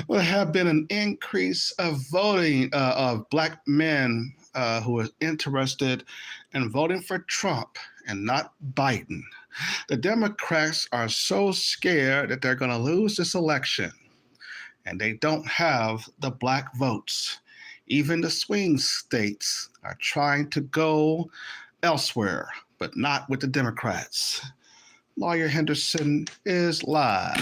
Will have been an increase of voting of black men who are interested in voting for Trump and not Biden. The Democrats are so scared that they're going to lose this election, and they don't have the black votes. Even the swing states are trying to go elsewhere, but not with the Democrats. Lawyer Henderson is live.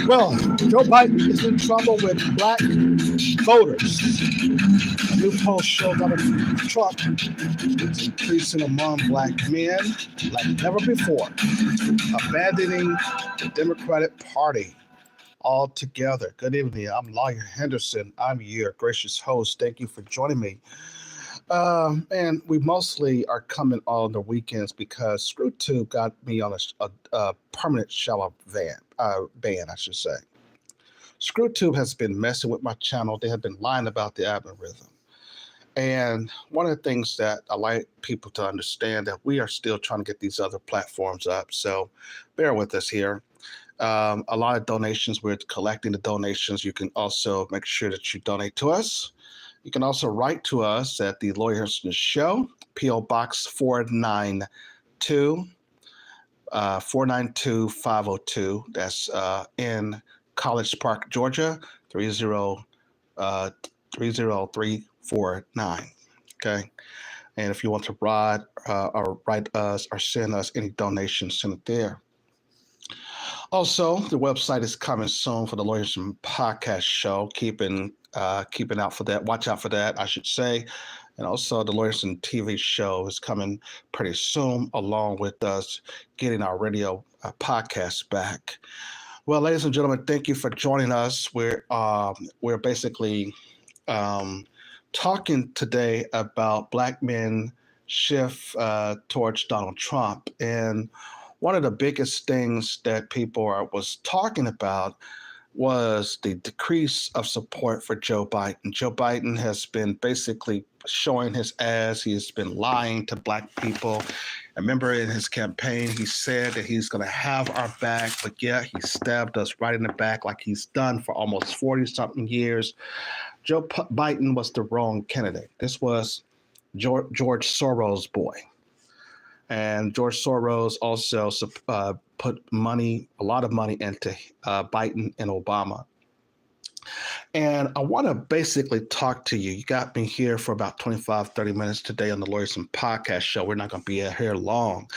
Well, Joe Biden is in trouble with black voters. A new poll shows that Trump is increasing among black men like never before, abandoning the Democratic Party altogether. Good evening. I'm Lawyer Henderson. I'm your gracious host. Thank you for joining me. And we mostly are coming on the weekends because ScrewTube got me on a permanent shallow ban, I should say. ScrewTube has been messing with my channel. They have been lying about the algorithm. And one of the things that I like people to understand that we are still trying to get these other platforms up. So bear with us here. A lot of donations, we're collecting the donations. You can also make sure that you donate to us. You can also write to us at the Lawyer Henderson Show, P.O. Box 492, 492-502. That's in College Park, Georgia, 30349. Okay. And if you want to write us or send us any donations, send it there. Also, the website is coming soon for the Lawyers and Podcast Show. Keeping out for that. Watch out for that, I should say. And also, the Lawyers and TV Show is coming pretty soon, along with us getting our radio podcast back. Well, ladies and gentlemen, thank you for joining us. We're basically talking today about black men shift towards Donald Trump. And one of the biggest things that people was talking about was the decrease of support for Joe Biden. Joe Biden has been basically showing his ass. He has been lying to black people. I remember in his campaign, he said that he's going to have our back, but yeah, he stabbed us right in the back like he's done for almost 40-something years. Joe Biden was the wrong candidate. This was George Soros' boy. And George Soros also put a lot of money into Biden and Obama. And I want to basically talk to you. You got me here for about 25, 30 minutes today on the Lawyers and Podcast Show. We're not going to be here long.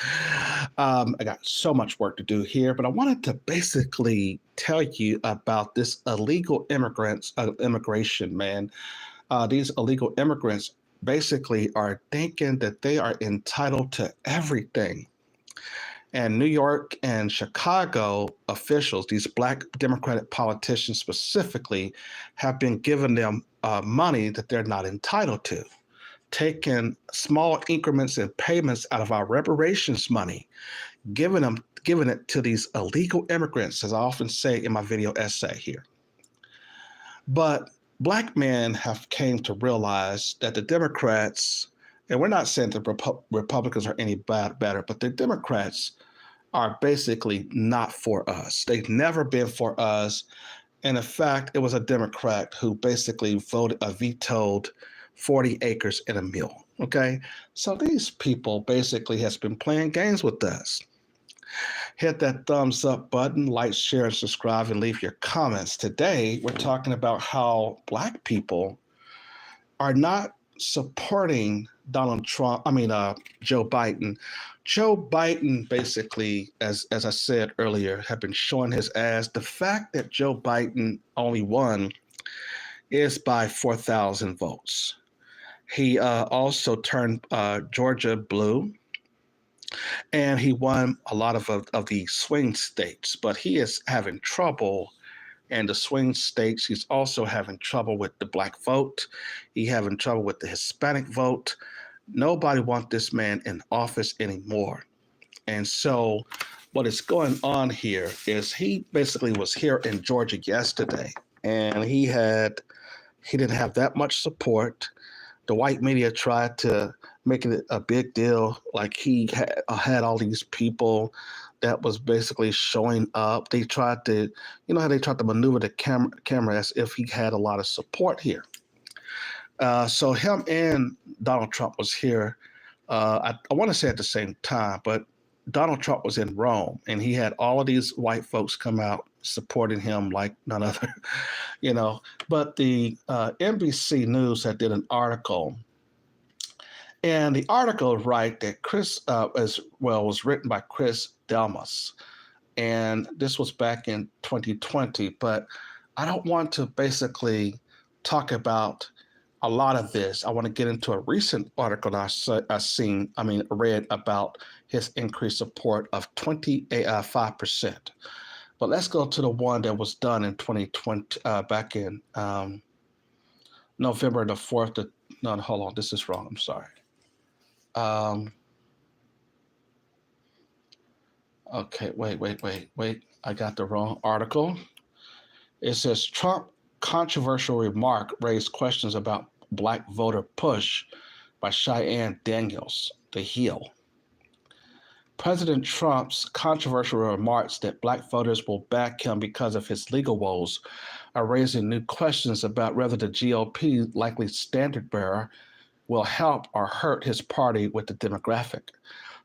I got so much work to do here, but I wanted to basically tell you about this illegal immigration, man. These illegal immigrants basically are thinking that they are entitled to everything. And New York and Chicago officials, these black Democratic politicians specifically, have been giving them money that they're not entitled to, taking small increments and payments out of our reparations money, giving it to these illegal immigrants, as I often say in my video essay here. But black men have came to realize that the Democrats, and we're not saying the Republicans are any better, but the Democrats are basically not for us. They've never been for us. And in fact, it was a Democrat who basically vetoed 40 acres and a mule. Okay. So these people basically has been playing games with us. Hit that thumbs up button, like, share, and subscribe, and leave your comments. Today, we're talking about how black people are not supporting Donald Trump, Joe Biden. Joe Biden basically, as I said earlier, have been showing his ass. The fact that Joe Biden only won is by 4,000 votes. He also turned Georgia blue, and he won a lot of the swing states, but he is having trouble in the swing states. He's also having trouble with the black vote. He's having trouble with the Hispanic vote. Nobody wants this man in office anymore. And so what is going on here is he basically was here in Georgia yesterday, and he didn't have that much support. The white media tried to make it a big deal, like he had all these people that was basically showing up. They tried to, how they tried to maneuver the camera as if he had a lot of support here. So him and Donald Trump was here. I want to say at the same time, but Donald Trump was in Rome, and he had all of these white folks come out supporting him like none other, But the NBC News had did an article, and the article right that was written by Chris Delmas, and this was back in 2020. But I don't want to basically talk about a lot of this. I want to get into a recent article that I read about his increased support of 25%. But let's go to the one that was done in 2020, back in November the 4th. No, hold on, this is wrong. I'm sorry. Okay, wait. I got the wrong article. It says Trump controversial remark raised questions about black voter push by Cheyenne Daniels, The Hill. President Trump's controversial remarks that black voters will back him because of his legal woes are raising new questions about whether the GOP, likely standard bearer, will help or hurt his party with the demographic.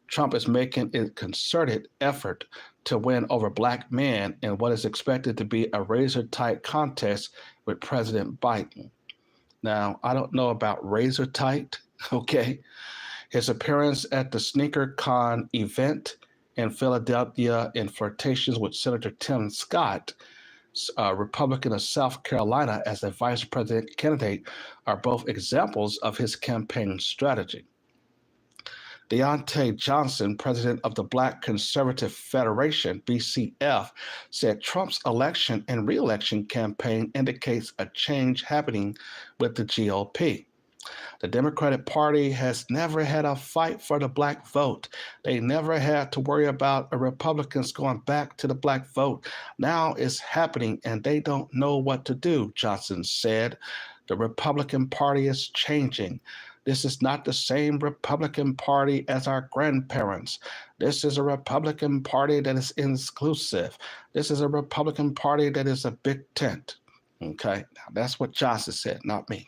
Trump is making a concerted effort to win over black men in what is expected to be a razor-tight contest with President Biden. Now, I don't know about razor-tight, okay? His appearance at the Sneaker Con event in Philadelphia and flirtations with Senator Tim Scott, a Republican of South Carolina, as a vice president candidate are both examples of his campaign strategy. Deontay Johnson, president of the Black Conservative Federation, BCF, said Trump's election and re-election campaign indicates a change happening with the GOP. The Democratic Party has never had a fight for the black vote. They never had to worry about Republicans going back to the black vote. Now it's happening and they don't know what to do, Johnson said. The Republican Party is changing. This is not the same Republican Party as our grandparents. This is a Republican Party that is inclusive. This is a Republican Party that is a big tent. Okay, now that's what Johnson said, not me.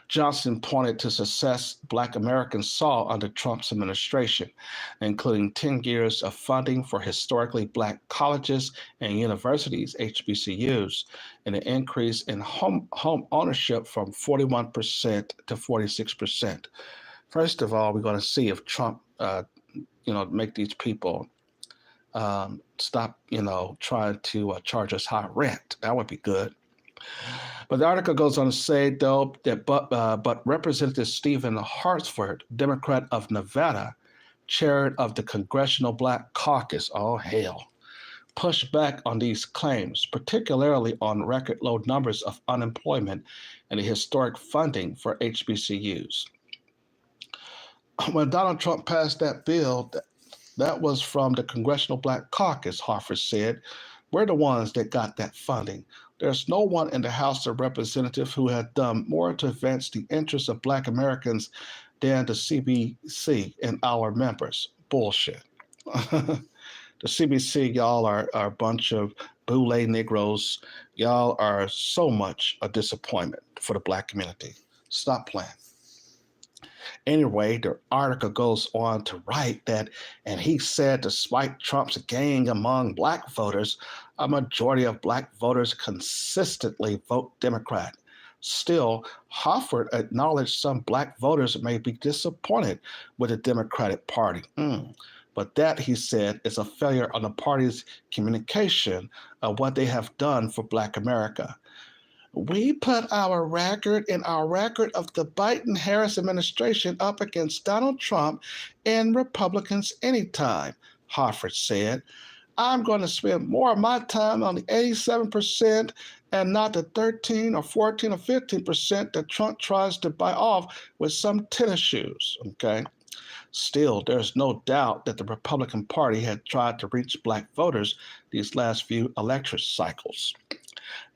Johnson pointed to success Black Americans saw under Trump's administration, including 10 years of funding for historically Black colleges and universities, HBCUs, and an increase in home ownership from 41% to 46%. First of all, we're going to see if Trump, make these people stop, trying to charge us high rent. That would be good. But the article goes on to say, though, that but Representative Stephen Hartsford, Democrat of Nevada, chair of the Congressional Black Caucus, oh hell, pushed back on these claims, particularly on record low numbers of unemployment and the historic funding for HBCUs. When Donald Trump passed that bill, that was from the Congressional Black Caucus, Hartford said. We're the ones that got that funding. There's no one in the House of Representatives who had done more to advance the interests of Black Americans than the CBC and our members. Bullshit. The CBC, y'all are a bunch of boule Negroes. Y'all are so much a disappointment for the Black community. Stop playing. Anyway, the article goes on to write that, and he said, despite Trump's gain among Black voters, a majority of Black voters consistently vote Democrat. Still, Hofford acknowledged some black voters may be disappointed with the Democratic Party. But that, he said, is a failure on the party's communication of what they have done for Black America. We put our record and our record of the Biden-Harris administration up against Donald Trump and Republicans anytime, Harford said. I'm going to spend more of my time on the 87% and not the 13 or 14 or 15% that Trump tries to buy off with some tennis shoes. Okay. Still, there's no doubt that the Republican Party had tried to reach black voters these last few election cycles.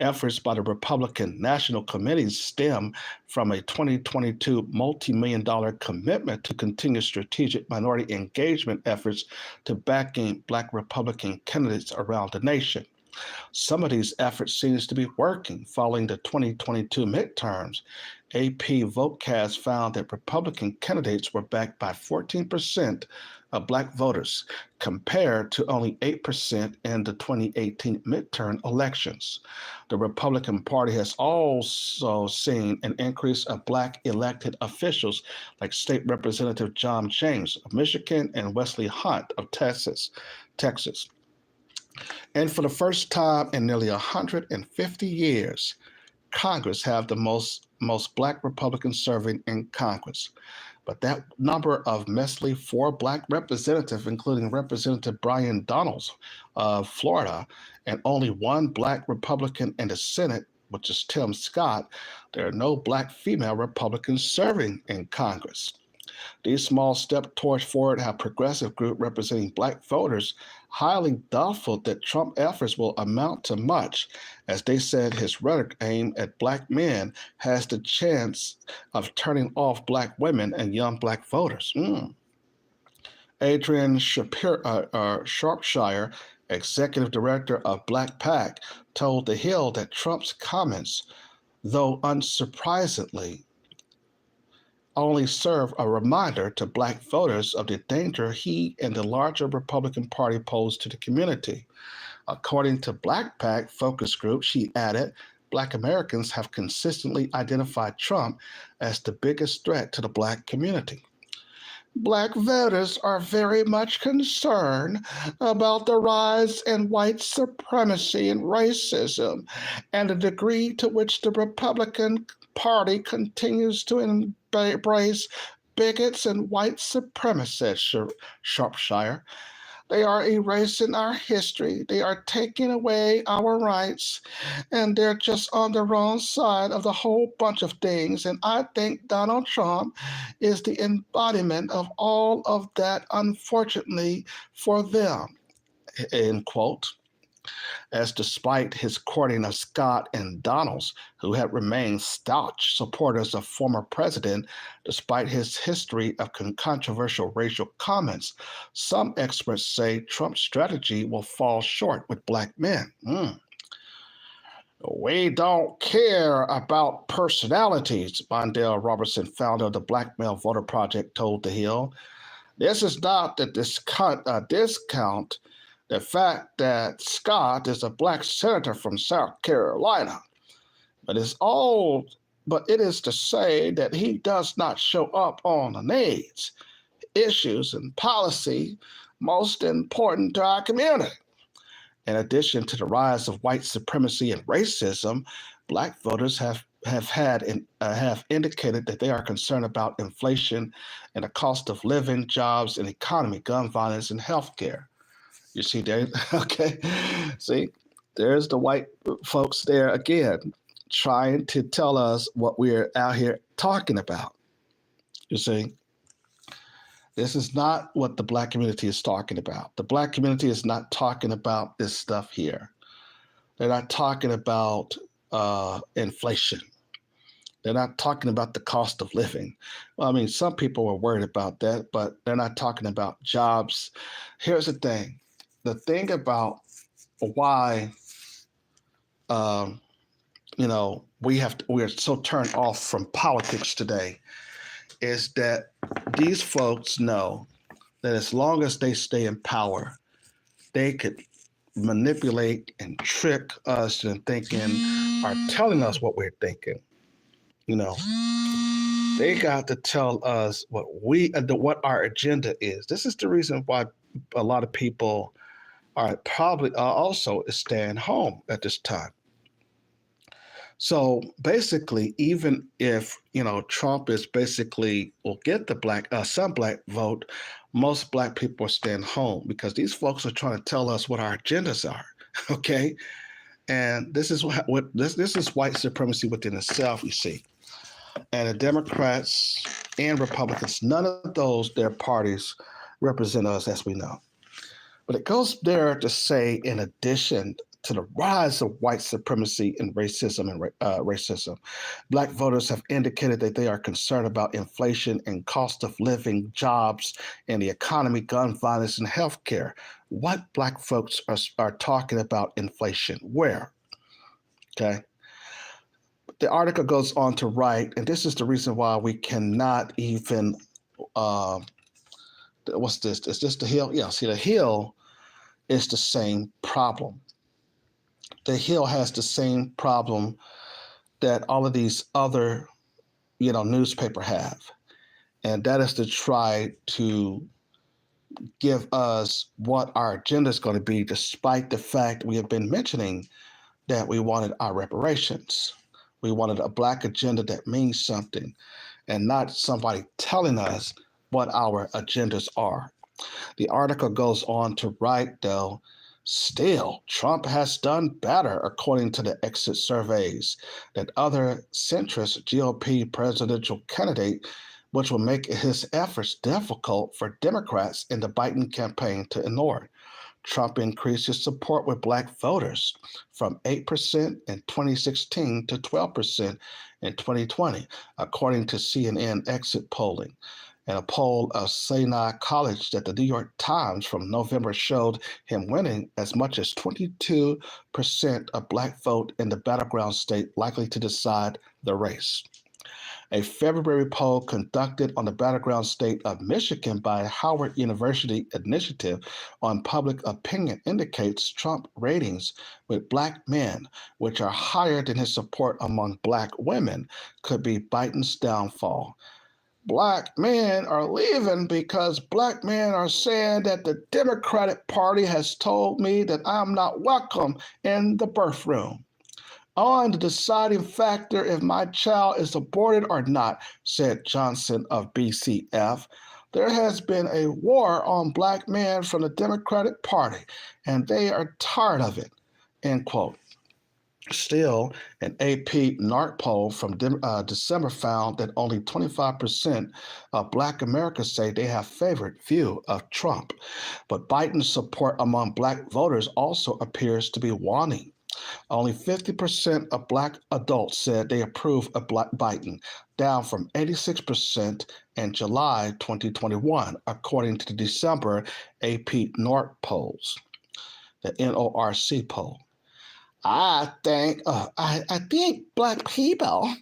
Efforts by the Republican National Committee stem from a 2022 multi-million dollar commitment to continue strategic minority engagement efforts to backing black Republican candidates around the nation. Some of these efforts seems to be working. Following the 2022 midterms, AP Votecast found that Republican candidates were backed by 14% of black voters, compared to only 8% in the 2018 midterm elections. The Republican Party has also seen an increase of black elected officials like State Representative John James of Michigan and Wesley Hunt of Texas. And for the first time in nearly 150 years, Congress have the most black Republicans serving in Congress. But that number of measly 4 black representatives, including Representative Brian Donalds of Florida, and only 1 black Republican in the Senate, which is Tim Scott, there are no black female Republicans serving in Congress. These small steps towards forward have progressive group representing black voters highly doubtful that Trump efforts will amount to much, as they said his rhetoric aimed at black men has the chance of turning off black women and young black voters. Adrian Sharpshire, executive director of Black PAC, told The Hill that Trump's comments, though unsurprisingly, only serve a reminder to black voters of the danger he and the larger Republican Party pose to the community. According to Black PAC focus group, she added, Black Americans have consistently identified Trump as the biggest threat to the black community. Black voters are very much concerned about the rise in white supremacy and racism and the degree to which the Republican Party continues to embrace bigots and white supremacists, Sharpshire. They are erasing our history. They are taking away our rights, and they're just on the wrong side of the whole bunch of things. And I think Donald Trump is the embodiment of all of that, unfortunately, for them, end quote. As despite his courting of Scott and Donalds, who had remained staunch supporters of former president despite his history of controversial racial comments, some experts say Trump's strategy will fall short with black men. We don't care about personalities, Mondale Robertson, founder of the Black Male Voter Project, told The Hill. This is not the discount the fact that Scott is a black senator from South Carolina, but it is to say that he does not show up on the needs, issues, and policy most important to our community. In addition to the rise of white supremacy and racism, black voters have indicated that they are concerned about inflation and the cost of living, jobs and economy, gun violence, and healthcare. You see there, okay? See, there's the white folks there again, trying to tell us what we're out here talking about. You see, this is not what the black community is talking about. The black community is not talking about this stuff here. They're not talking about inflation. They're not talking about the cost of living. Well, I mean, some people are worried about that, but they're not talking about jobs. Here's the thing. The thing about why, we're so turned off from politics today is that these folks know that as long as they stay in power, they could manipulate and trick us into thinking or telling us what we're thinking. You know, they got to tell us what our agenda is. This is the reason why a lot of people are probably also staying home at this time. So basically, even if Trump is basically will get the some black vote, most black people are staying home because these folks are trying to tell us what our agendas are. Okay, and this is what this is white supremacy within itself. You see, and the Democrats and Republicans, none of those their parties represent us as we know. But it goes there to say, in addition to the rise of white supremacy and racism, Black voters have indicated that they are concerned about inflation and cost of living, jobs, and the economy, gun violence, and healthcare. What Black folks are talking about inflation? Where? Okay. The article goes on to write, and this is the reason why we cannot even. Uh, what's this? Is this the Hill? Yeah, see, the Hill is the same problem. The Hill has the same problem that all of these other, newspaper have, and that is to try to give us what our agenda is going to be, despite the fact we have been mentioning that we wanted our reparations. We wanted a Black agenda that means something, and not somebody telling us what our agendas are. The article goes on to write, though, still, Trump has done better, according to the exit surveys, than other centrist GOP presidential candidate, which will make his efforts difficult for Democrats in the Biden campaign to ignore. Trump increased his support with Black voters from 8% in 2016 to 12% in 2020, according to CNN exit polling. And a poll of Sinai College that the New York Times from November showed him winning as much as 22% of Black vote in the battleground state likely to decide the race. A February poll conducted on the battleground state of Michigan by Howard University Initiative on Public Opinion indicates Trump ratings with Black men, which are higher than his support among Black women, could be Biden's downfall. Black men are leaving because Black men are saying that the Democratic Party has told me that I'm not welcome in the birth room. On the deciding factor if my child is aborted or not, said Johnson of BCF. There has been a war on Black men from the Democratic Party, and they are tired of it, end quote. Still, an AP NARC poll from December found that only 25% of Black Americans say they have favored view of Trump. But Biden's support among Black voters also appears to be waning. Only 50% of Black adults said they approve of Biden, down from 86% in July 2021, according to the December AP NORC polls, the NORC poll. I think Black people,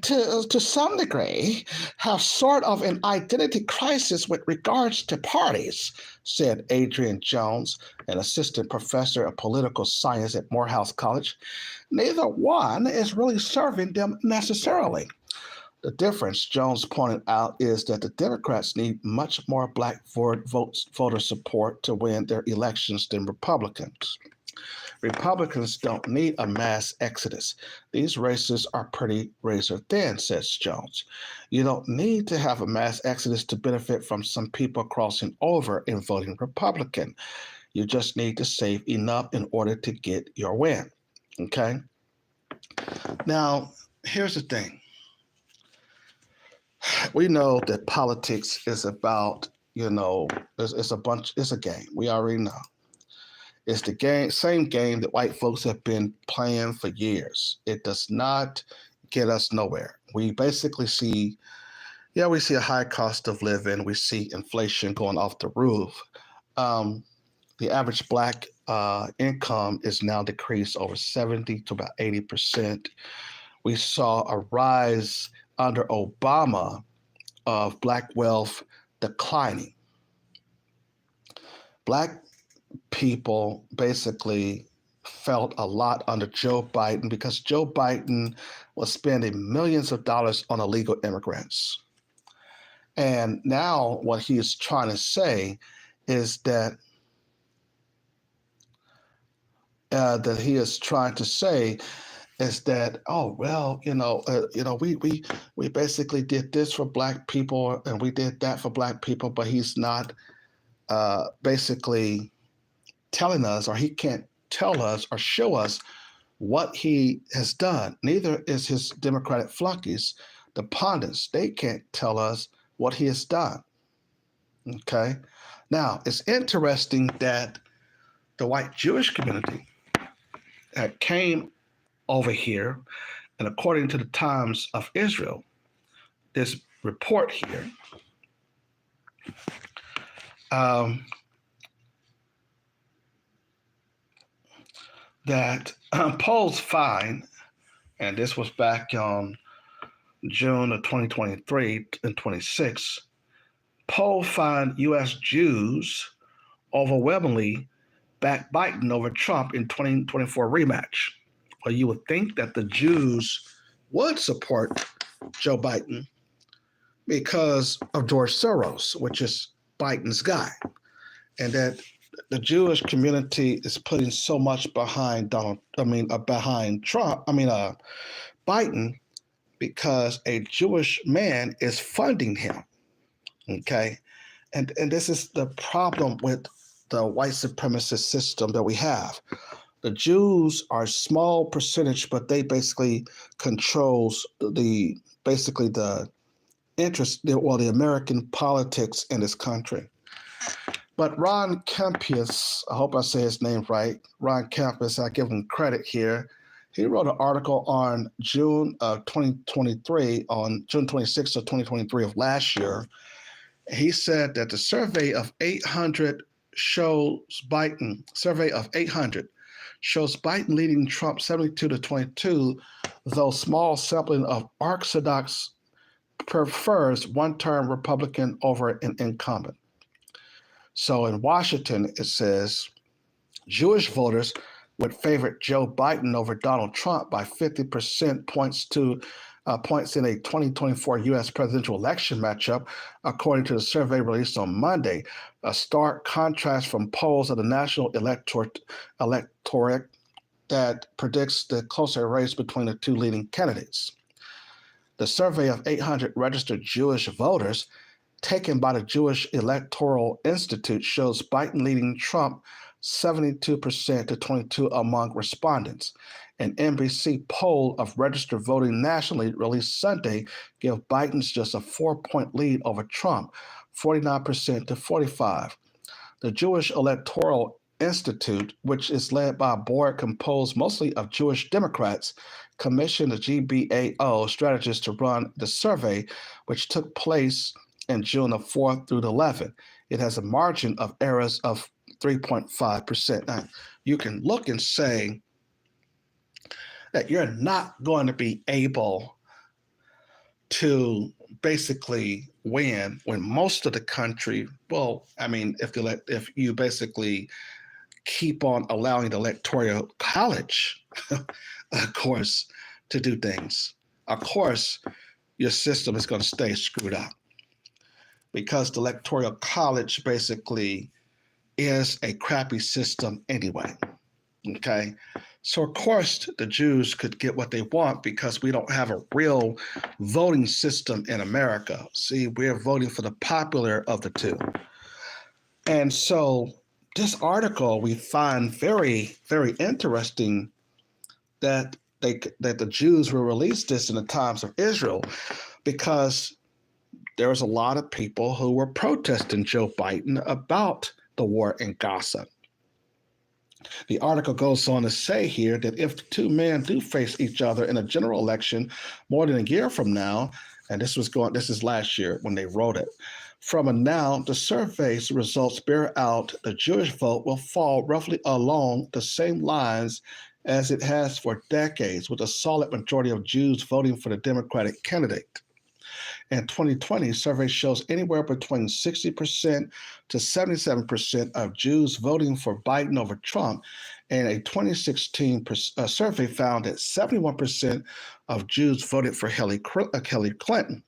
to some degree, have sort of an identity crisis with regards to parties, said Adrian Jones, an assistant professor of political science at Morehouse College. Neither one is really serving them necessarily. The difference, Jones pointed out, is that the Democrats need much more Black voter support to win their elections than Republicans. Republicans don't need a mass exodus. These races are pretty razor thin, says Jones. You don't need to have a mass exodus to benefit from some people crossing over and voting Republican. You just need to save enough in order to get your win. Okay? Now, here's the thing. We know that politics is about, it's a game. We already know. It's the same game that white folks have been playing for years. It does not get us nowhere. We basically see a high cost of living. We see inflation going off the roof. The average Black income is now decreased over 70 to about 80%. We saw a rise under Obama of Black wealth declining. Black people basically felt a lot under Joe Biden because Joe Biden was spending millions of dollars on illegal immigrants. And now what he is trying to say is that he is trying to say is that, oh well, we basically did this for black people and we did that for black people, but he's not basically telling us, or he can't tell us or show us what he has done. Neither is his Democratic flunkies, the pundits. They can't tell us what he has done. Okay. Now, it's interesting that the white Jewish community came over here, and according to the Times of Israel, this report here, that polls find, and this was back on June of 2023 and 26, polls find U.S. Jews overwhelmingly back Biden over Trump in 2024 rematch. Well, you would think that the Jews would support Joe Biden because of George Soros, which is Biden's guy, and that the Jewish community is putting so much behind Biden because a Jewish man is funding him. Okay, and this is the problem with the white supremacist system that we have. The Jews are a small percentage, but they basically controls the interest, the American politics in this country. But Ron Kempis, I hope I say his name right, Ron Kempis, I give him credit here. He wrote an article on June of 2023, on June 26th of 2023 of last year. He said that the survey of 800 shows Biden leading Trump 72-22, though small sampling of Orthodox prefers one-term Republican over an incumbent. So in Washington, it says Jewish voters would favor Joe Biden over Donald Trump by 50% points in a 2024 U.S. presidential election matchup, according to the survey released on Monday, a stark contrast from polls of the national electorate that predicts the closer race between the two leading candidates. The survey of 800 registered Jewish voters taken by the Jewish Electoral Institute shows Biden leading Trump 72% to 22 among respondents. An NBC poll of registered voting nationally released Sunday gave Biden just a 4-point lead over Trump, 49% to 45. The Jewish Electoral Institute, which is led by a board composed mostly of Jewish Democrats, commissioned the GBAO strategists to run the survey, which took place in June of 4th through the 11th. It has a margin of errors of 3.5%. Now, you can look and say that you're not going to be able to basically win when most of the country, if you basically keep on allowing the Electoral College, of course, to do things, of course, your system is going to stay screwed up because the Electoral College basically is a crappy system anyway. Okay. So, of course, the Jews could get what they want because we don't have a real voting system in America. See, we're voting for the popular of the two. And so this article we find very, very interesting that the Jews will release this in the Times of Israel because there was a lot of people who were protesting Joe Biden about the war in Gaza. The article goes on to say here that if the two men do face each other in a general election more than a year from now, and this is last year when they wrote it, from now, the survey's results bear out the Jewish vote will fall roughly along the same lines as it has for decades, with a solid majority of Jews voting for the Democratic candidate. In 2020, survey shows anywhere between 60% to 77% of Jews voting for Biden over Trump. And a 2016 survey found that 71% of Jews voted for Hillary Clinton.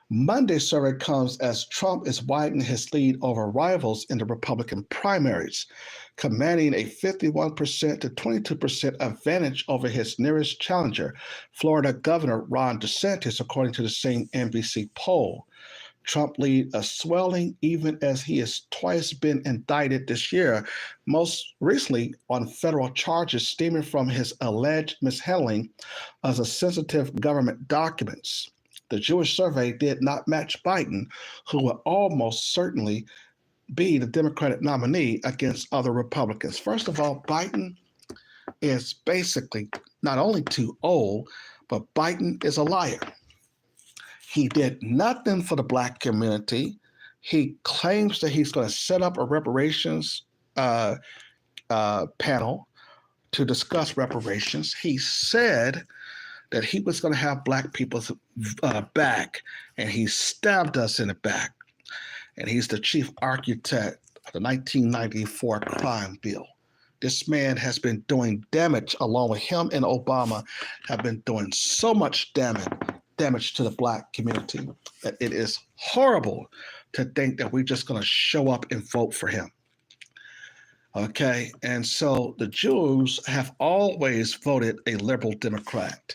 Monday's survey comes as Trump is widening his lead over rivals in the Republican primaries, commanding a 51% to 22% advantage over his nearest challenger, Florida Governor Ron DeSantis, according to the same NBC poll. Trump lead is swelling even as he has twice been indicted this year, most recently on federal charges stemming from his alleged mishandling of the sensitive government documents. The Jewish survey did not match Biden, who will almost certainly be the Democratic nominee against other Republicans. First of all, Biden is basically not only too old, but Biden is a liar. He did nothing for the Black community. He claims that he's going to set up a reparations panel to discuss reparations. He said that he was going to have Black people's back, and he stabbed us in the back. And he's the chief architect of the 1994 crime bill. This man has been doing damage, along with him and Obama, have been doing so much damage to the Black community that it is horrible to think that we're just going to show up and vote for him. Okay, and so the Jews have always voted a liberal Democrat,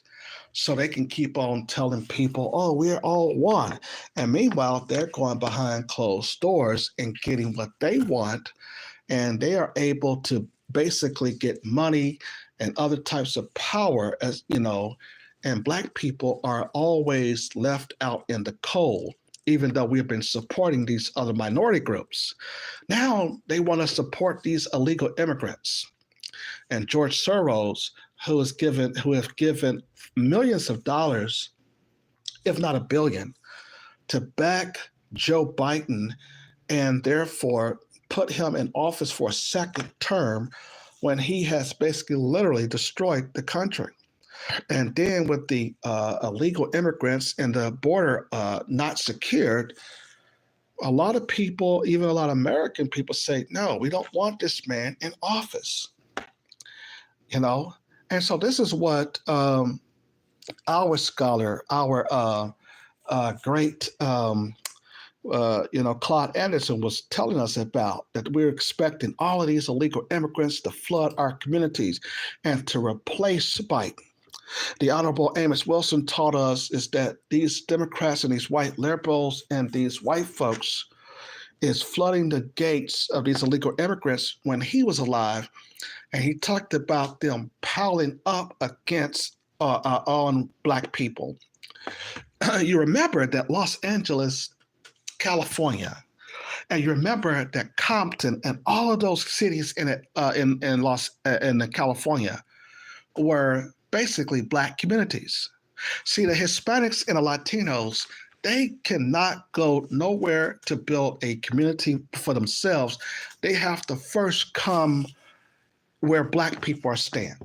so they can keep on telling people, oh, we're all one. And meanwhile, they're going behind closed doors and getting what they want, and they are able to basically get money and other types of power, as you know, and Black people are always left out in the cold, even though we've been supporting these other minority groups. Now they want to support these illegal immigrants. And George Soros, who have given millions of dollars, if not $1 billion, to back Joe Biden and therefore put him in office for a second term when he has basically literally destroyed the country. And then with the illegal immigrants and the border not secured, a lot of people, even a lot of American people, say, no, we don't want this man in office. You know, and so this is what our scholar, our great, Claude Anderson was telling us about, that we're expecting all of these illegal immigrants to flood our communities and to replace Biden. The Honorable Amos Wilson taught us is that these Democrats and these white liberals and these white folks is flooding the gates of these illegal immigrants when he was alive. And he talked about them piling up against on Black people. You remember that Los Angeles, California, and you remember that Compton and all of those cities in California were basically Black communities. See, the Hispanics and the Latinos, they cannot go nowhere to build a community for themselves. They have to first come where Black people are staying.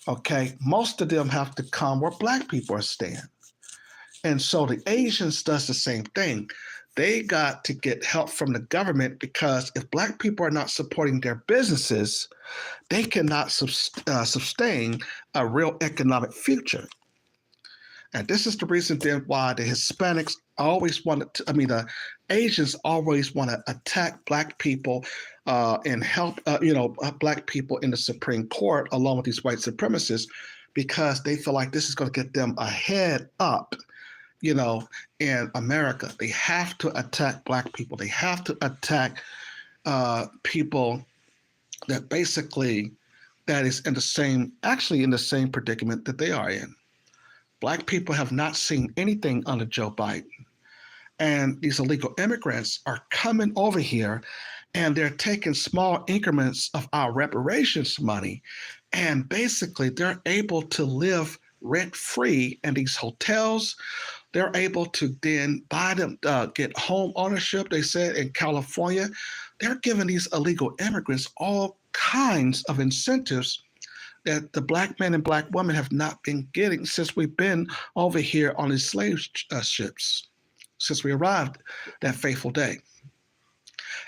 Okay, most of them have to come where Black people are staying. And so the Asians does the same thing. They got to get help from the government, because if Black people are not supporting their businesses, they cannot sustain a real economic future. And this is the reason then why the Hispanics always the Asians always want to attack Black people and help, Black people in the Supreme Court along with these white supremacists, because they feel like this is going to get them a head up, in America. They have to attack Black people. They have to attack people that basically that is in the same predicament that they are in. Black people have not seen anything under Joe Biden. And these illegal immigrants are coming over here, and they're taking small increments of our reparations money. And basically, they're able to live rent-free in these hotels. They're able to then buy them, get home ownership. They said in California, they're giving these illegal immigrants all kinds of incentives that the black men and black women have not been getting since we've been over here on these slave ships, since we arrived that fateful day.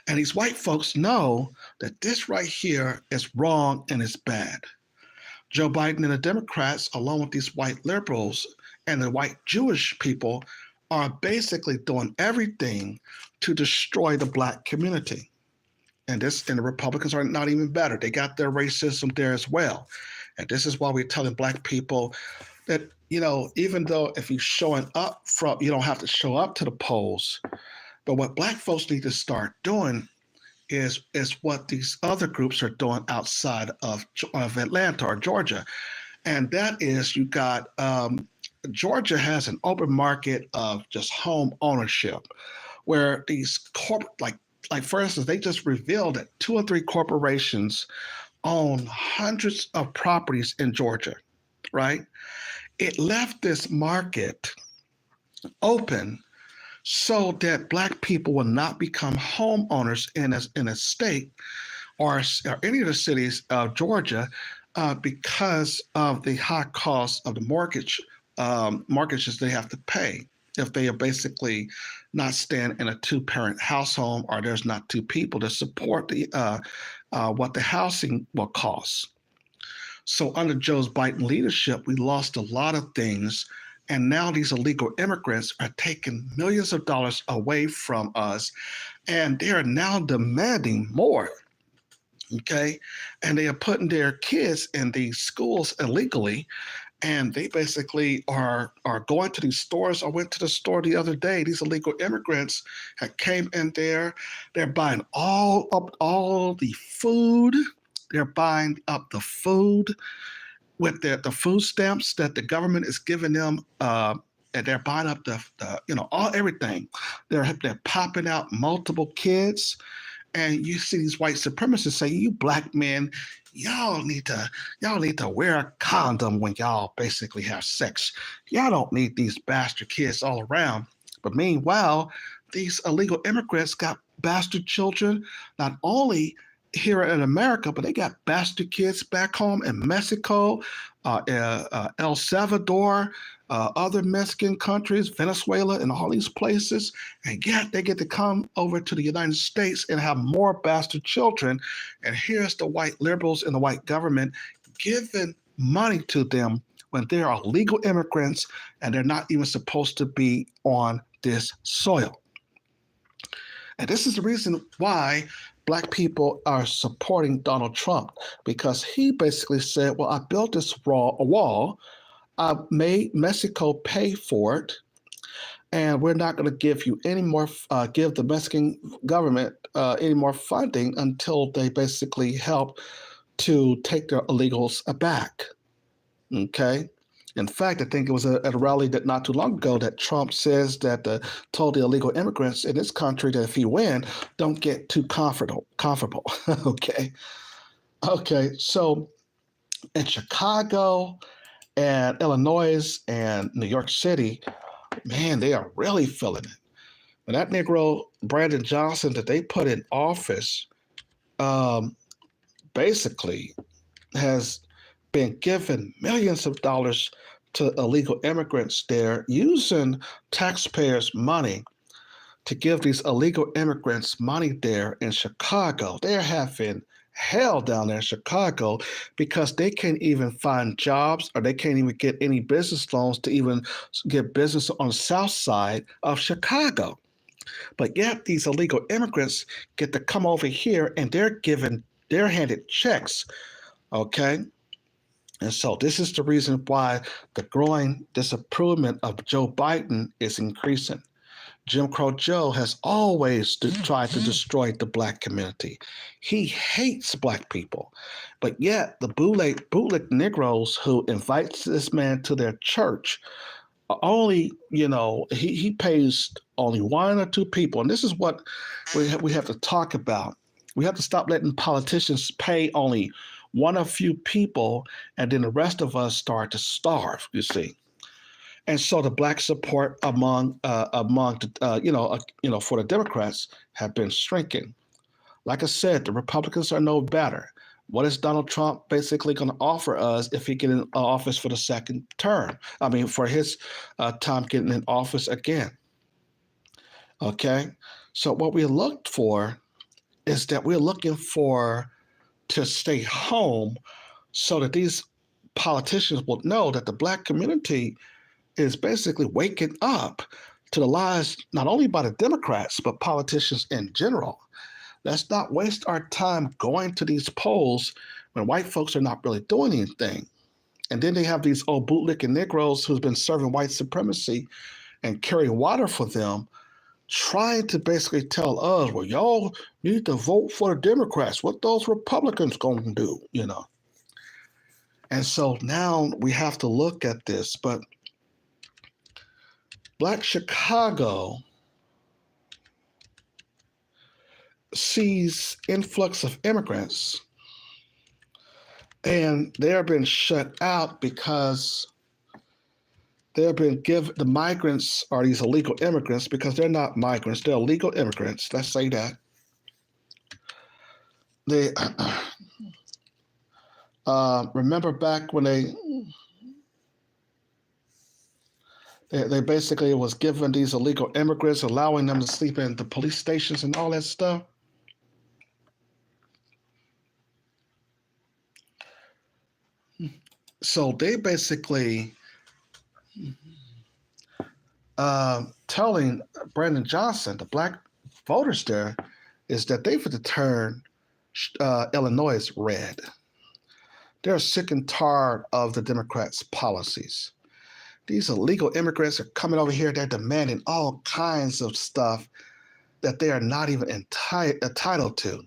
And these white folks know that this right here is wrong and it's bad. Joe Biden and the Democrats, along with these white liberals and the white Jewish people, are basically doing everything to destroy the black community. And the Republicans are not even better. They got their racism there as well. And this is why we're telling black people that, even though if you're showing up you don't have to show up to the polls. But what black folks need to start doing is what these other groups are doing outside of Atlanta or Georgia. And that is you got Georgia has an open market of just home ownership where these corporate, like for instance, they just revealed that 2 or 3 corporations own hundreds of properties in Georgia, right? It left this market open so that black people will not become homeowners in a state or any of the cities of Georgia because of the high cost of the mortgages they have to pay if they are basically not staying in a 2-parent household or there's not 2 people to support what the housing will cost. So under Joe Biden leadership, we lost a lot of things. And now these illegal immigrants are taking millions of dollars away from us, and they are now demanding more, okay? And they are putting their kids in these schools illegally, and they basically are going to these stores. I went to the store the other day. These illegal immigrants had came in there. They're buying all the food. They're buying up the food with the food stamps that the government is giving them, and they're buying up everything. They're popping out multiple kids, and you see these white supremacists say, "You black men, y'all need to wear a condom when y'all basically have sex. Y'all don't need these bastard kids all around." But meanwhile, these illegal immigrants got bastard children, not only here in America, but they got bastard kids back home in Mexico, El Salvador, other Mexican countries, Venezuela, and all these places. And yet they get to come over to the United States and have more bastard children. And here's the white liberals and the white government giving money to them when they are legal immigrants and they're not even supposed to be on this soil. And this is the reason why black people are supporting Donald Trump, because he basically said, well, I built this wall, I made Mexico pay for it, and we're not going to give you any more, give the Mexican government any more funding until they basically help to take their illegals back, okay? In fact, I think it was at a rally that not too long ago that Trump says that told the illegal immigrants in this country that if he win, don't get too comfortable. Okay. So in Chicago and Illinois and New York City, man, they are really feeling it. And that Negro Brandon Johnson that they put in office, basically has been given millions of dollars to illegal immigrants there, using taxpayers' money to give these illegal immigrants money there in Chicago. They're having hell down there in Chicago because they can't even find jobs, or they can't even get any business loans to even get business on the south side of Chicago. But yet these illegal immigrants get to come over here and they're handed checks, okay? And so this is the reason why the growing disapproval of Joe Biden is increasing. Jim Crow Joe has always tried to destroy the black community. He hates black people, but yet the bootleg Negroes who invites this man to their church only, he pays only 1 or 2 people. And this is what we have to talk about. We have to stop letting politicians pay only 1 or few people, and then the rest of us start to starve, you see. And so the black support among for the Democrats have been shrinking. Like I said, the Republicans are no better. What is Donald Trump basically going to offer us if he get in office for the second term? I mean, for his time getting in office again. Okay, so what we looked for is that we're looking for to stay home so that these politicians will know that the black community is basically waking up to the lies not only by the Democrats but politicians in general. Let's not waste our time going to these polls when white folks are not really doing anything. And then they have these old bootlicking Negroes who's been serving white supremacy and carrying water for them, trying to basically tell us, well, y'all need to vote for the Democrats. What those Republicans gonna do, you know? And so now we have to look at this. But Black Chicago sees influx of immigrants, and they're being shut out because they've been given, the migrants are these illegal immigrants because they're not migrants, they're illegal immigrants. Let's say that. They remember back when they basically was given these illegal immigrants, allowing them to sleep in the police stations and all that stuff. So they basically telling Brandon Johnson, the black voters there, is that they've to turn Illinois red. They're sick and tired of the Democrats' policies. These illegal immigrants are coming over here. They're demanding all kinds of stuff that they are not even entitled to.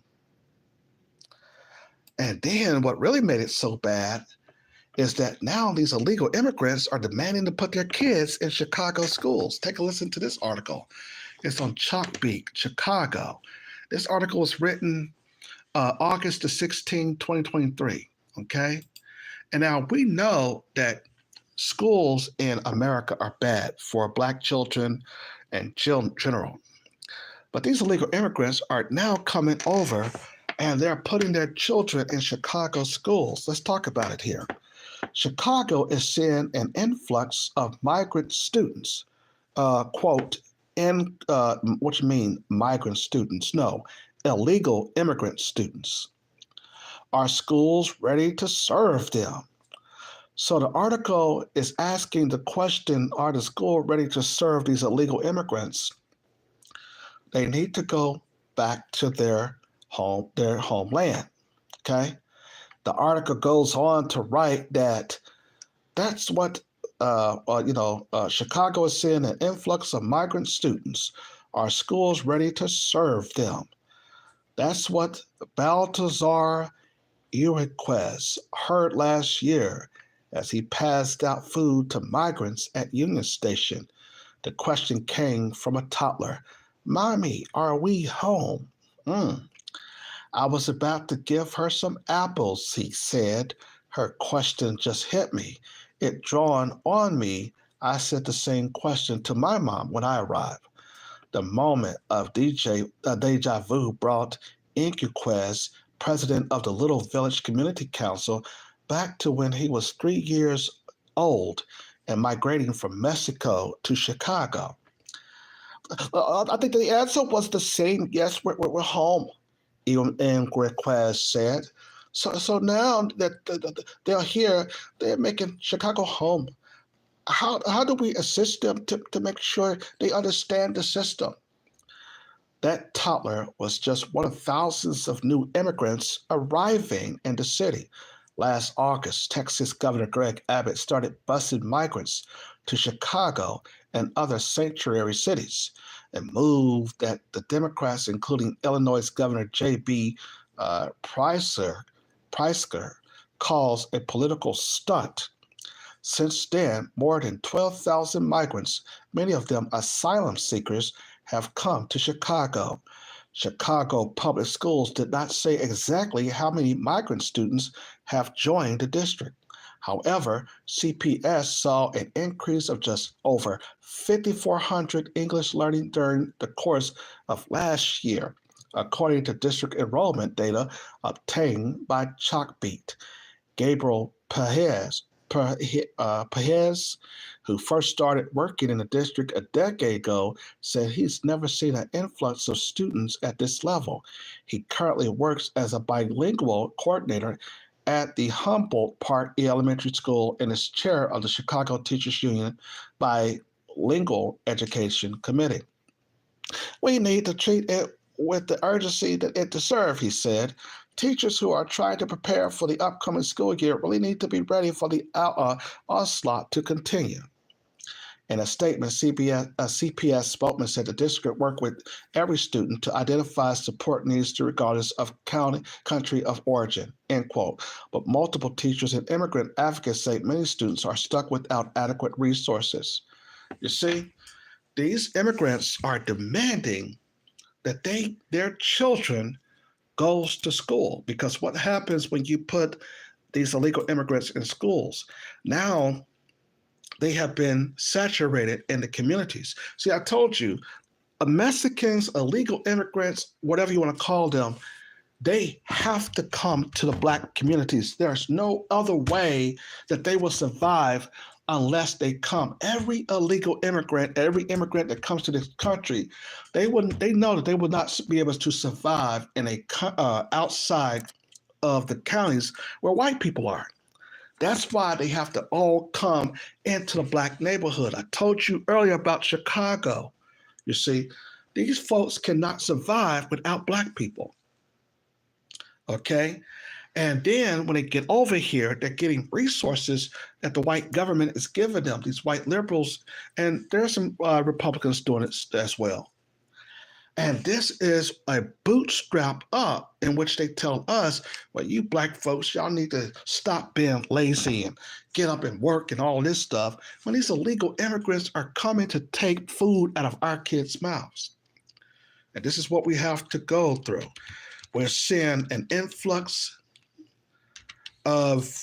And then what really made it so bad is that now these illegal immigrants are demanding to put their kids in Chicago schools. Take a listen to this article. It's on Chalkbeat, Chicago. This article was written August the 16th, 2023, okay? And now we know that schools in America are bad for black children and general. But these illegal immigrants are now coming over and they're putting their children in Chicago schools. Let's talk about it here. Chicago is seeing an influx of migrant students. Quote, what you mean, migrant students? No, illegal immigrant students. Are schools ready to serve them? So the article is asking the question, are the schools ready to serve these illegal immigrants? They need to go back to their homeland, okay? The article goes on to write that that's what, Chicago is seeing an influx of migrant students. Are schools ready to serve them? That's what Baltazar Iroquez heard last year as he passed out food to migrants at Union Station. The question came from a toddler. Mommy, are we home? I was about to give her some apples, he said. Her question just hit me. It dawned on me. I said the same question to my mom when I arrived. The moment of deja vu brought Iroquez, president of the Little Village Community Council, back to when he was 3 years old and migrating from Mexico to Chicago. I think the answer was the same. Yes, we're home, Iroquez said. So now that they're here, they're making Chicago home. How do we assist them to make sure they understand the system? That toddler was just one of thousands of new immigrants arriving in the city. Last August, Texas Governor Greg Abbott started busing migrants to Chicago and other sanctuary cities, a move that the Democrats, including Illinois Governor J.B. Pritzker, calls a political stunt. Since then, more than 12,000 migrants, many of them asylum seekers, have come to Chicago. Chicago Public Schools did not say exactly how many migrant students have joined the district. However, CPS saw an increase of just over 5,400 English learning during the course of last year. according to district enrollment data obtained by Chalkbeat. Gabriel Pajes, who first started working in the district a decade ago, said he's never seen an influx of students at this level. He currently works as a bilingual coordinator at the Humboldt Park Elementary School and is chair of the Chicago Teachers Union Bilingual Education Committee. We need to treat it with the urgency that it deserves, he said. Teachers who are trying to prepare for the upcoming school year really need to be ready for the onslaught to continue. In a statement, a CPS spokesman said the district worked with every student to identify support needs regardless of country of origin, end quote. But multiple teachers and immigrant advocates say many students are stuck without adequate resources. You see, these immigrants are demanding that their children goes to school, because what happens when you put these illegal immigrants in schools? Now they have been saturated in the communities. See, I told you, Mexicans, illegal immigrants, whatever you want to call them, they have to come to the Black communities. There's no other way that they will survive unless they come. Every illegal immigrant, every immigrant that comes to this country, they know that they will not be able to survive in a outside of the counties where white people are. That's why they have to all come into the Black neighborhood. I told you earlier about Chicago. You see, these folks cannot survive without Black people. Okay? And then when they get over here, they're getting resources that the white government is giving them, these white liberals, and there's some Republicans doing it as well. And this is a bootstrap up in which they tell us, well, you Black folks, y'all need to stop being lazy and get up and work and all this stuff, when these illegal immigrants are coming to take food out of our kids' mouths. And this is what we have to go through. We're seeing an influx of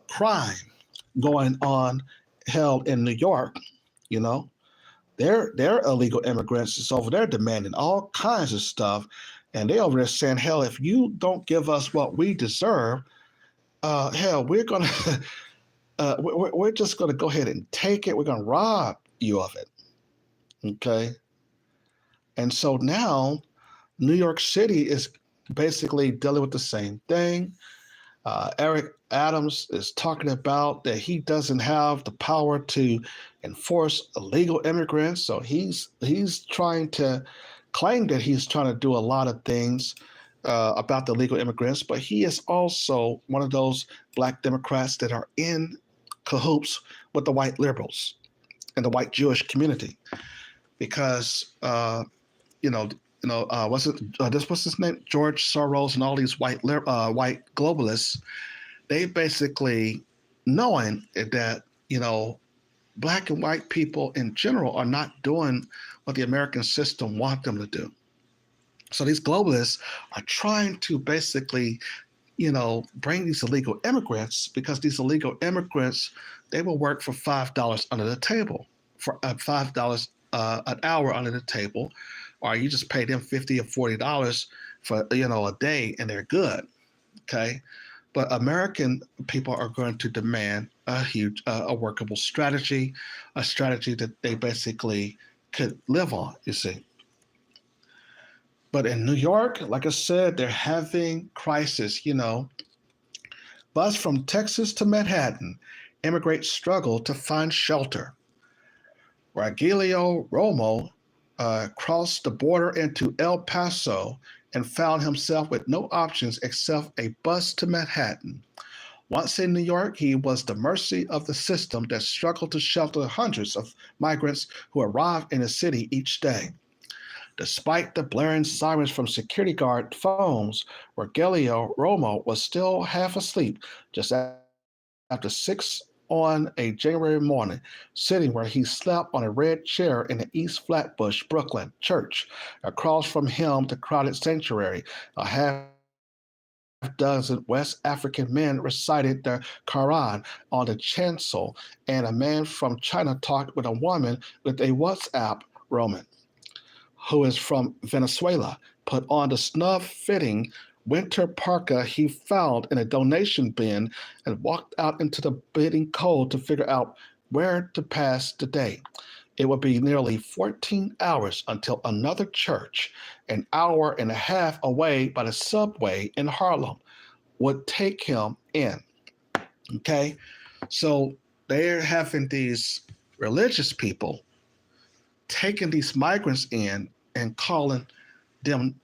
crime going on, held in New York. You know, they're illegal immigrants is over there demanding all kinds of stuff, and they over there saying, hell, if you don't give us what we deserve, hell, we're gonna we're just gonna go ahead and take it. We're gonna rob you of it. Okay, and so now New York City is basically dealing with the same thing. Eric Adams is talking about that he doesn't have the power to enforce illegal immigrants. So he's trying to claim that he's trying to do a lot of things about the illegal immigrants, but he is also one of those Black Democrats that are in cahoots with the white liberals and the white Jewish community, because what's his name? George Soros and all these white globalists, they basically knowing that, Black and white people in general are not doing what the American system want them to do. So these globalists are trying to basically, bring these illegal immigrants, because these illegal immigrants, they will work for $5 under the table, for $5 an hour under the table, or you just pay them $50 or $40 for a day and they're good. Okay, but American people are going to demand a workable strategy, a strategy that they basically could live on. You see. But in New York, like I said, they're having crisis. Bus from Texas to Manhattan, immigrants struggle to find shelter. Rogelio Romo crossed the border into El Paso and found himself with no options except a bus to Manhattan. Once in New York, he was the mercy of the system that struggled to shelter hundreds of migrants who arrived in the city each day. Despite the blaring sirens from security guard phones, Rogelio Romo was still half asleep just after 6 on a January morning, sitting where he slept on a red chair in the East Flatbush, Brooklyn church. Across from him, the crowded sanctuary, a half dozen West African men recited the Quran on the chancel, and a man from China talked with a woman with a WhatsApp Roman who is from Venezuela, put on the snug-fitting winter parka he found in a donation bin and walked out into the biting cold to figure out where to pass the day. It would be nearly 14 hours until another church, an hour and a half away by the subway in Harlem, would take him in. Okay? So they're having these religious people taking these migrants in and calling them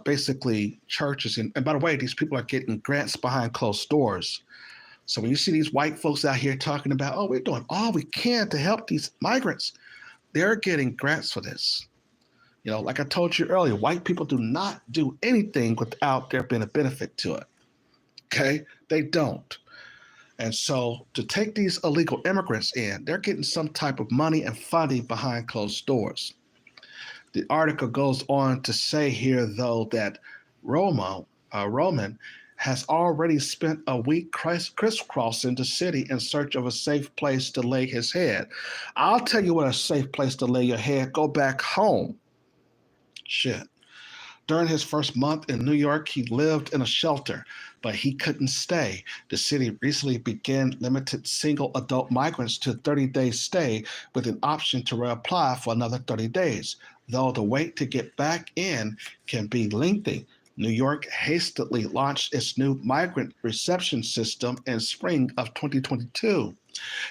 basically churches. And by the way, these people are getting grants behind closed doors. So when you see these white folks out here talking about, oh, we're doing all we can to help these migrants, they're getting grants for this. You know, like I told you earlier, white people do not do anything without there being a benefit to it. Okay? They don't. And so to take these illegal immigrants in, they're getting some type of money and funding behind closed doors. The article goes on to say here, though, that Roman has already spent a week crisscrossing the city in search of a safe place to lay his head. I'll tell you what a safe place to lay your head. Go back home. Shit. During his first month in New York, he lived in a shelter, but he couldn't stay. The city recently began limited single adult migrants to 30-day stay with an option to reapply for another 30 days, though the wait to get back in can be lengthy. New York hastily launched its new migrant reception system in spring of 2022.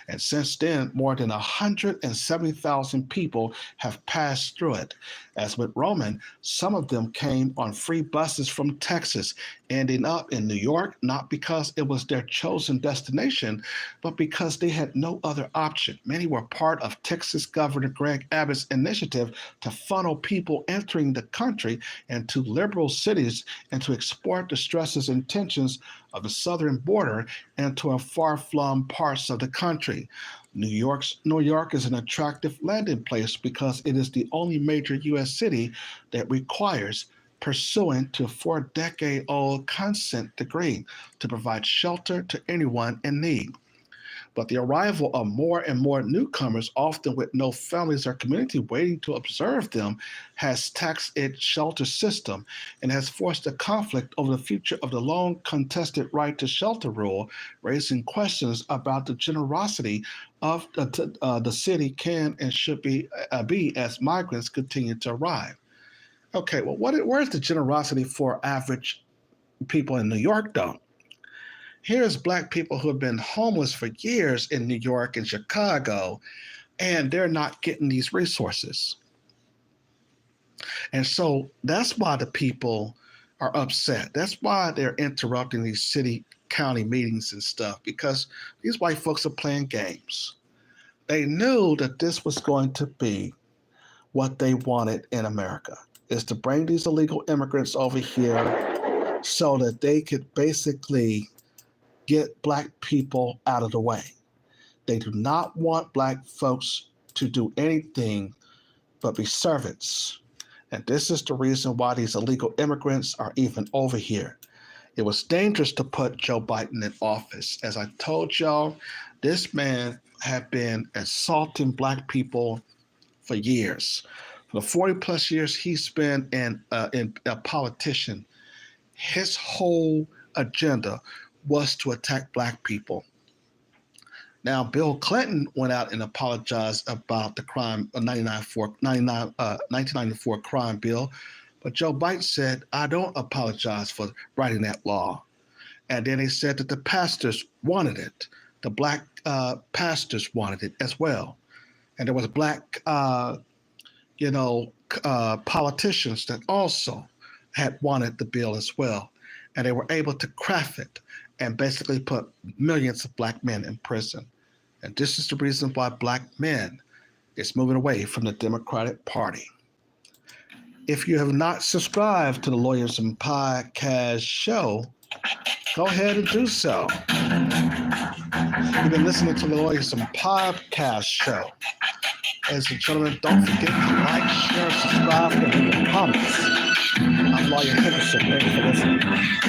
And since then, more than 170,000 people have passed through it. As with Roman, some of them came on free buses from Texas, ending up in New York, not because it was their chosen destination, but because they had no other option. Many were part of Texas Governor Greg Abbott's initiative to funnel people entering the country into liberal cities and to export the stresses and tensions of the southern border into far-flung parts of the country. New York is an attractive landing place because it is the only major U.S. city that requires, pursuant to a 4-decade-old consent decree, to provide shelter to anyone in need. But the arrival of more and more newcomers, often with no families or community waiting to observe them, has taxed its shelter system and has forced a conflict over the future of the long-contested right to shelter rule, raising questions about the generosity of the city can and should be as migrants continue to arrive. Okay, well, where's the generosity for average people in New York, though? Here's Black people who have been homeless for years in New York and Chicago, and they're not getting these resources. And so that's why the people are upset. That's why they're interrupting these city, county meetings and stuff, because these white folks are playing games. They knew that this was going to be what they wanted in America, is to bring these illegal immigrants over here so that they could basically get Black people out of the way. They do not want Black folks to do anything but be servants. And this is the reason why these illegal immigrants are even over here. It was dangerous to put Joe Biden in office. As I told y'all, this man had been assaulting Black people for years. For the 40 plus years he's been in a politician, his whole agenda was to attack Black people. Now, Bill Clinton went out and apologized about the 1994 crime bill, but Joe Biden said, I don't apologize for writing that law. And then he said that the pastors wanted it. The Black pastors wanted it as well. And there was Black, politicians that also had wanted the bill as well. And they were able to craft it and basically put millions of Black men in prison. And this is the reason why Black men is moving away from the Democratic Party. If you have not subscribed to the Lawyers and Podcast show, go ahead and do so. You've been listening to the Lawyers and Podcast show. Ladies and gentlemen, don't forget to like, share, subscribe, and leave comments. I'm lawyer Henderson. Thanks for listening.